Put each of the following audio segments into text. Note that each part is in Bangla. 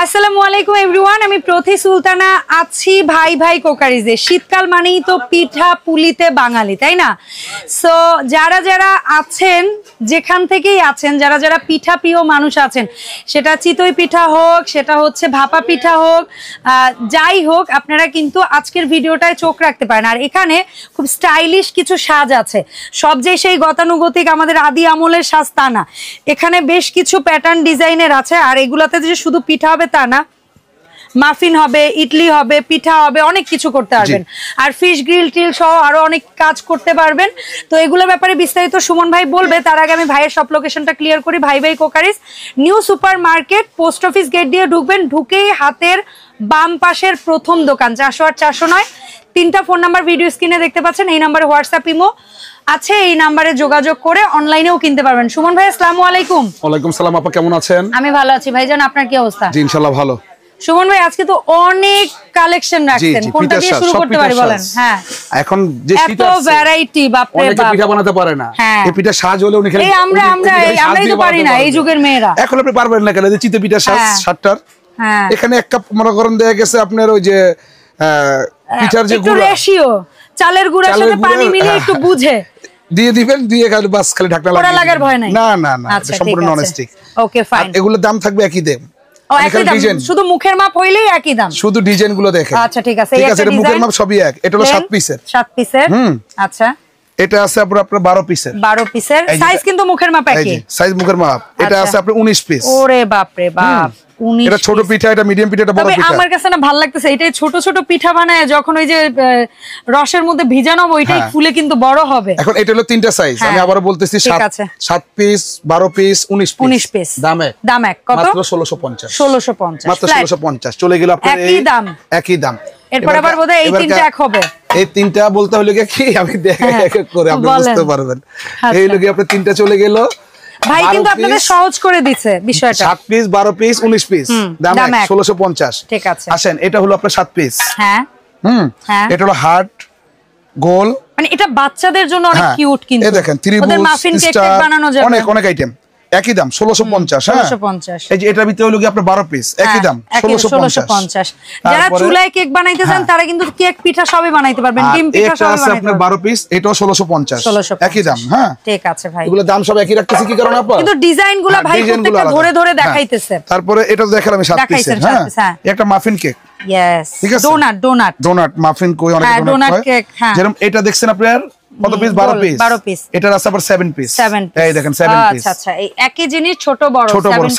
আসসালামু আলাইকুম এভরিওয়ান, আমি প্রতি সুলতানা আছি ভাই ভাই কোকারিজে। শীতকাল মানেই তো পিঠা পুলিতে বাঙালি, তাই না? সো যারা যারা আছেন, যেখান থেকেই আছেন, যারা যারা পিঠা প্রিয় মানুষ আছেন, সেটা চিতই পিঠা হোক, সেটা হচ্ছে ভাপা পিঠা হোক, যাই হোক, আপনারা কিন্তু আজকের ভিডিওটায় চোখ রাখতে পারেন। আর এখানে খুব স্টাইলিশ কিছু সাজ আছে, সব যে সেই গতানুগতিক আমাদের আদি আমলের সাজ তা না, এখানে বেশ কিছু প্যাটার্ন ডিজাইনের আছে। আর এগুলাতে যে শুধু পিঠা হবে তা না, মাফিন হবে, ইডলি হবে, পিঠা হবে, অনেক কিছু করতে পারবেন। আর ফিশ গ্রিল টিল সহ আরো অনেক কাজ করতে পারবেন। তো এগুলোর ব্যাপারে বিস্তারিত সুমন ভাই বলবে, তার আগে আমি ভাইয়ের সব লোকেশনটা ক্লিয়ার করি। Bhai Bhai crockeries, new super market, post office gate দিয়ে ঢুকবেন, ঢুকেই হাতের বাম পাশের প্রথম দোকান 408 409। 3টা ফোন নাম্বার ভিডিও স্ক্রিনে দেখতে পাচ্ছেন, এই নাম্বারে হোয়াটসঅ্যাপ ইমো আছে, এই নাম্বারে যোগাযোগ করে অনলাইনেও কিনতে পারবেন। সুমন ভাই আসসালামু আলাইকুম। ওয়ালাইকুম সালাম আপা, কেমন আছেন? আমি ভালো আছি ভাইজান, আপনার কি অবস্থা? জি ইনশাআল্লাহ ভালো। সুমন ভাই আজকে তো অনেক কালেকশন রাখছেন, কোনটা দিয়ে শুরু করতে পারি বলেন? হ্যাঁ, এখন যে এত ভ্যারাইটি, বাপ রে বাপ, পিঠা বানাতে পারে না, এই পিঠা সাজ হলে উনি এই আমরাই তো পারি না, এই যুগের মেয়েরা। এখন আপনি পারবেন না, কেন যে চিতই পিঠা সাজ 60টার, এখানে এক কাপ মনে করেন দেয়া গেছে আপনার ওই যে পিঠার যে গুঁড়া, রেশিও চালের গুঁড়ার সাথে পানি মিলিয়ে একটু বুঝে দিয়ে দিবেন, দিয়ে খালি বাস খালি ঢাকনা লাগিয়ে, ওরা লাগার ভয় নাই। না না না, সম্পূর্ণ নন স্টিক। Okay fine. এগুলোর দাম থাকবে একই দাম, একই দাম, শুধু মুখের মাপ হইলেই একই দাম, শুধু ডিজাইন গুলো দেখেন। আচ্ছা ঠিক আছে, ঠিক আছে, মুখের মাপ সবই এক। এটা হলো 7 পিসের। 7 পিসের, আচ্ছা। এটা আছে আপনার 12 পিসের। 12 পিসের সাইজ, কিন্তু মুখের মাপ একই সাইজ, মুখের মাপ। এটা আছে আপনার 19 পিস। ওরে বাপ রে বাপ, এটা ছোট পিঠা, এটা মিডিয়াম পিঠা, এটা বড় পিঠা। আমার কাছে না ভালো লাগতেছে, এটাই ছোট ছোট পিঠা বানায় যখন ওই যে রসের মধ্যে ভিজানো হবে, ওইটাই ফুলে কিন্তু বড় হবে। এখন এটা হলো 3টা সাইজ, আমি আবার বলতেছি 7 পিস, 12 পিস, 19 পিস। দাম এক কত? মাত্র 1650। 1650, মাত্র 1650 চলে গেল আপনার একই দাম। এরপর আবার বোধহয় এই 3টা এক হবে। এই 3টা বলতে হলো কি, আমি দেখে এক এক করে আপনি বুঝতে পারবেন। এই লগে আপনার 3টা চলে গেল। ভাই কিন্তু আপনাদের সহজ করে দিচ্ছে বিষয়টা। 7 পিস, 12 পিস, 19 পিস, দাম 1650। ঠিক আছে, আসেন এটা হলো আপনার 7 পিস। হ্যাঁ এটা হলো হার্ট গোল, মানে এটা বাচ্চাদের জন্য অনেক কিউট। কিন্তু এই দেখেন ত্রিভুজ, মাফিন কেক বানানো যাবে, অনেক আইটেম, একই দাম 1650। হ্যাঁ 1650। এই যে এটার ভিতরে হলো কি আপনার 12 পিস, একই দাম 1650। যারা চুলায় কেক বানাইতে চান তারা কিন্তু কেক পিঠা সবই বানাইতে পারবেন, ডিম পিঠা সবই বানাইতে পারবেন। আপনার 12 পিস, এটাও 1650, একই দাম। হ্যাঁ ঠিক আছে ভাই, এগুলো দাম সব একই রাখতেছি কি কারণে আপা? কিন্তু ডিজাইনগুলো ভাই প্রত্যেকটা ধরে ধরে দেখাইতেছে। তারপরে এটা দেখালাম আমি 7 পিসের। হ্যাঁ একটা muffin cake, yes, donut muffin কই, অনেক ডোনাট কেক। যেরকম এটা দেখছেন আপনার কত পিস? 12 পিস। এটার আছে আবার 7 পিস। এই দেখেন 7 পিস। আচ্ছা আচ্ছা, এই একই জিনিস ছোট বড়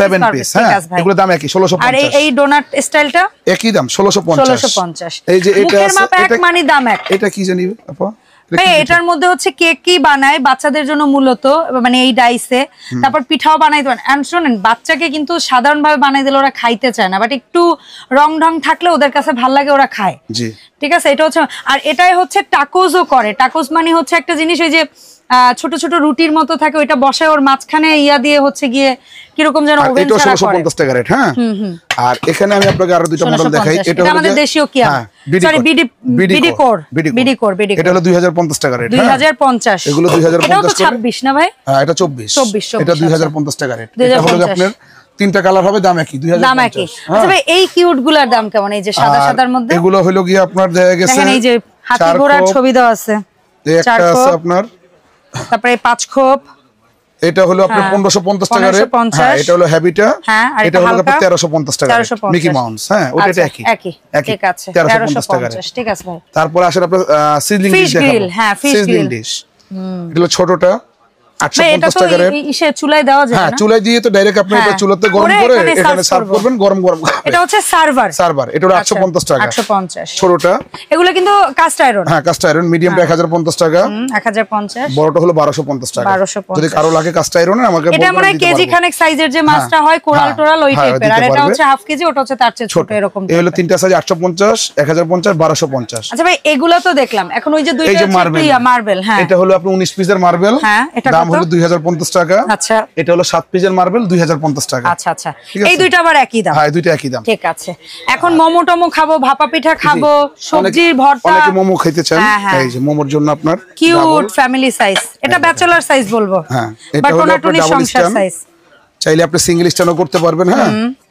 7 পিস। হ্যাঁ এগুলো দাম একই 1650। আর এই ডোনাট স্টাইলটা একই দাম 1650। এই যে এটা আছে, এটা মানে দাম এক। এটা কি জানি আপা? এটার মধ্যে হচ্ছে কেক কি বানায় বাচ্চাদের জন্য মূলত, মানে এই ডাইসে, তারপর পিঠাও বানাইতে পারেন। এন্ড শুনেন, বাচ্চাকে কিন্তু সাধারণভাবে বানাই দিলে ওরা খাইতে চায় না, বাট একটু রং ঢং থাকলে ওদের কাছে ভাল লাগে, ওরা খায়। ঠিক আছে, এটা হচ্ছে। আর এটাই হচ্ছে টাকোজও করে। টাকোজ মানে হচ্ছে একটা জিনিস ওই যে ছোট ছোট রুটির মতো থাকে, ওইটা বসায় ওর মাঝখানে ইয়া দিয়ে হচ্ছে গিয়ে কিরকম যেন ওভেন ছাড়া করে। 1650 টাকা রেট। হ্যাঁ আর এখানে আমি আপনাকে আরো দুটো মডেল দেখাই। এটা আমাদের দেশীয় কি, সরি বিডি কোর। এটা হলো 2050 টাকা রেট। 2050, এগুলো 2050। এটা তো 26 না ভাই? হ্যাঁ এটা 24। এটা 2050 টাকা রেট। এটা হলো আপনার 3টা কালার হবে, দাম একই 2050। দাম একই। আচ্ছা ভাই, এই কিউট গুলার দাম কেমন? এই যে সাদা সাদার মধ্যে এগুলো হলো গিয়ে আপনার দেখা গেছে, দেখেন এই যে হাতি ঘোড়ার ছবি দেওয়া আছে, একটা আছে আপনার, তারপরে 5 খোপ, এটা হলো আপনার 1550 টাকা রেট। হ্যাঁ এটা হলো হ্যাবিটা, এটা হলো আপনার 1350 টাকা রেট। মিকি মাউস, হ্যাঁ ওটা একই। ঠিক আছে 1350 টাকা রেট। ঠিক আছে ভাই। তারপর আসলে আপনার সিজলিং ডিশ দেখাবো। হ্যাঁ সিজলিং ডিশ, এটা হলো ছোটটা 850 টাকা রেট। ইসে চুলায় দেওয়া যায় না? হ্যাঁ চুলায় দিয়ে তো ডাইরেক্ট আপনি এটা চুলাতে গরম করে এখানে সার্ভ করবেন, গরম গরম। এটা হচ্ছে সার্ভার, এটা হলো 850 টাকা। 850 ছোটটা। এগুলো কিন্তু কাস্ট আয়রন। হ্যাঁ কাস্ট আয়রন। মিডিয়ামটা 1050 টাকা। 1050। বড়টা হলো 1250 টাকা। যদি কারো লাগে কাস্ট আয়রন আমাকে বলবেন। এটা মানে কেজি খানেক সাইজের যে মাছটা হয়, কোরাল টোরাল ওই টাইপের। আর এটা হচ্ছে হাফ কেজি, ওটা হচ্ছে তার চেয়ে ছোট এরকম। এই হলো তিনটা সাইজ, 850, 1050, 1250। আচ্ছা ভাই, এগুলো তো দেখলাম। এখন ওই যে দুইটা মার্বেল, হ্যাঁ এটা হলো আপনি 19 পিসের মার্বেল। হ্যাঁ এটা হলো 2050 টাকা। আচ্ছা এটা হলো 7 পিসের মার্বেল, 2050 টাকা। আচ্ছা আচ্ছা, এই দুইটা আবার একই দাম? হ্যাঁ দুইটা একই দাম। ঠিক আছে। এখন মোমো টমো খাবো, ভাপা পিঠা খাবো, সবজির ভর্তা, অনেকে মোমো খেতে চান। এই যে মোমোর জন্য আপনার কিউট ফ্যামিলি সাইজ, এটা ব্যাচেলর সাইজ বলবো। হ্যাঁ এটা হলো আপনার সংসার সাইজ। চাইলে আপনি সিঙ্গেল স্ট্যান্ডও করতে পারবেন। হ্যাঁ,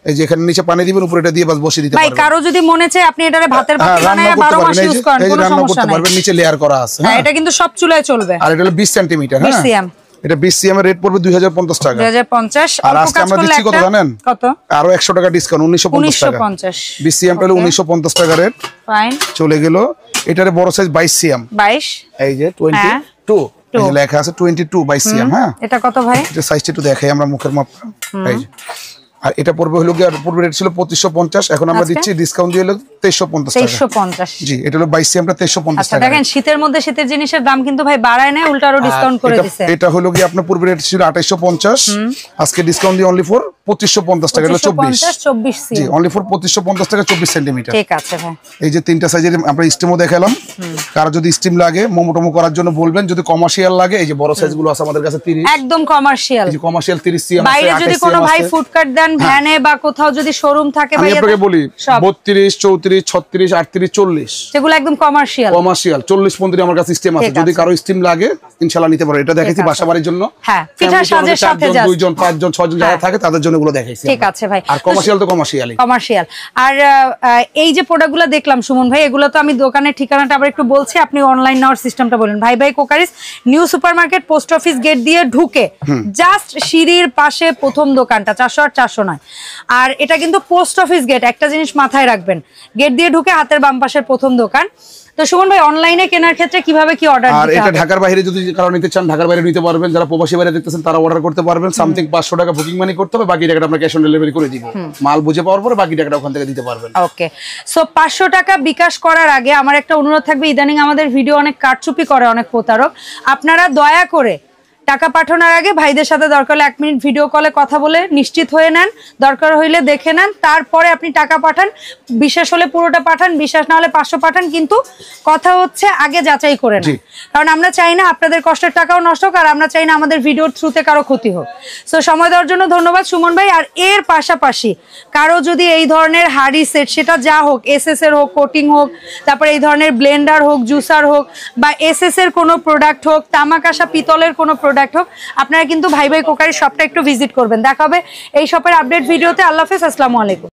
এই যে এখানে নিচে পানি দিবেন, উপরে এটা দিয়ে বাস বসিয়ে দিতে পারবেন। ভাই কারো যদি মনে চায় আপনি এটারে ভাতের পাতিল বানায় 12 মাস ইউজ করেন, কোনো সমস্যা নাই। নিচে লেয়ার করা আছে। হ্যাঁ, এটা কিন্তু সব চুলায় চলবে। আর এটা হলো 20 সেন্টিমিটার। হ্যাঁ, 20 সিএম। এটা 20 সিএম এর রেট পড়বে 2050 টাকা। 2050। আর আজকে আমরা দিচ্ছি কত জানেন? কত? আরো 100 টাকা ডিসকাউন্ট, 1950 টাকা। 20 সিএম টা হলো 1950 টাকা রেট। ফাইন, চলে গেল। এটারে বড় সাইজ 22 সিএম। 22, এই যে 22, এই যে লেখা আছে 22 22 সিএম। হ্যাঁ, এটা কত ভাই? এটা সাইজটা একটু দেখাই আমরা মুখের মাপটা। এই যে, আর এটা পড়বে হলো কি, আর পূর্বে রেট ছিল 2550, এখন আমরা দিচ্ছি ডিসকাউন্ট দিয়ে হলো 2350 টাকা। 2350। জি, এটা হলো 22 সিএমটা 2350 আচ্ছা, টাকা। দেখেন শীতের মধ্যে শীতের জিনিসের দাম কিন্তু ভাই বাড়ায় না, উল্টো আরো ডিসকাউন্ট করে দিয়েছে। এটা হলো কি আপনার পূর্বে রেট ছিল 2850, আজকে ডিসকাউন্ট দিয়ে অনলি ফর 2550 টাকা। এটা 24 সি। জি, অনলি ফর 2550 টাকা, 24 সেন্টিমিটার। ঠিক আছে ভাই। এই যে তিনটা সাইজের আমরা স্টিমও দেখালাম। কারো যদি স্টিম লাগে মোমোটোমো করার জন্য বলবেন, যদি কমার্শিয়াল লাগে এই যে বড় সাইজগুলো আছে আমাদের কাছে 30, একদম কমার্শিয়াল। এই যে কমার্শিয়াল 30 সিএম আছে। বাইরে যদি কোনো ভাই ফুড কাট দেন ভ্যানে বা কোথাও যদি শোরুম থাকে ভাই, আমি আপনাকে বলি 32 34 36 38 40, যেগুলো একদম কমার্শিয়াল 40 35 আমার কাছে স্টিম আছে। যদি কারো স্টিম লাগে ইনশাআল্লাহ নিতে পারো। এটা দেখাইছি বাসাবাড়ির জন্য। হ্যাঁ, পিঠা সাজের সাথে যা 2 জন 5 জন 6 জন যারা থাকে তাদের জন্য এগুলো দেখাইছি। ঠিক আছে ভাই। আর কমার্শিয়াল তো কমার্শিয়াল। আর এই যে প্রোডাক্টগুলো দেখলাম সুমন ভাই, এগুলো তো আমি দোকানের ঠিকানাটা আবার একটু বলছি, আপনি অনলাইন নেওয়ার সিস্টেমটা বলেন। ভাই crockeries new supermarket post office gate দিয়ে ঢুকে জাস্ট সিঁড়ির পাশে প্রথম দোকানটা, 408 409। আর এটা কিন্তু পোস্ট অফিস গেট, একটা জিনিস মাথায় রাখবেন, গেট দিয়ে ঢুকে হাতের বাম পাশের প্রথম দোকান। তো সুমন ভাই অনলাইনে কেনার ক্ষেত্রে কিভাবে কি অর্ডার দিতে হবে? আর এটা ঢাকার বাইরে যদি কারো নিতে চান, ঢাকার বাইরে নিতে পারবেন। যারা প্রবাসী বাইরে দেখতেছেন তারা অর্ডার করতে পারবেন। সামথিং 500 টাকা বুকিং মানি করতে হবে, বাকি টাকাটা আমরা ক্যাশ অন ডেলিভারি করে দিব। মাল বুঝে পাওয়ার পরে বাকি টাকাটা ওখান থেকে দিতে পারবেন। ওকে, সো 500 টাকা বিকাশ করার আগে আমার একটা অনুরোধ থাকবে, ইদানিং আমাদের ভিডিও অনেক কারচুপি করে অনেক প্রতারক, আপনারা দয়া করে টাকা পাঠানোর আগে ভাইদের সাথে দরকার হলে 1 মিনিট ভিডিও কলে কথা বলে নিশ্চিত হয়ে নেন, দরকার হইলে দেখে নেন, তারপরে আপনি টাকা পাঠান। বিশ্বাস হলে পুরোটা পাঠান, বিশ্বাস না হলে 500 পাঠান, কিন্তু কথা হচ্ছে আগে যাচাই করে নেন। কারণ আমরা চাই না আপনাদের কষ্টের টাকাও নষ্ট হোক, আর আমরা চাই না আমাদের ভিডিওর থ্রুতে কারো ক্ষতি হোক। সো সময় দেওয়ার জন্য ধন্যবাদ সুমন ভাই। আর এর পাশাপাশি কারো যদি এই ধরনের হাড়ি সেট, সেটা যা হোক, এসএস এর হোক, কোটিং হোক, তারপরে এই ধরনের ব্লেন্ডার হোক, জুসার হোক, বা এসএস এর কোনো প্রোডাক্ট হোক, তামাক আসা পিতলের কোনো প্রোডাক্ট হোক, আপনারা কিন্তু ভাই কোকারি শপটা একটু ভিজিট করবেন। দেখা হবে এই শপের আপডেট ভিডিওতে। আল্লাহ হাফেজ, আসসালামু আলাইকুম।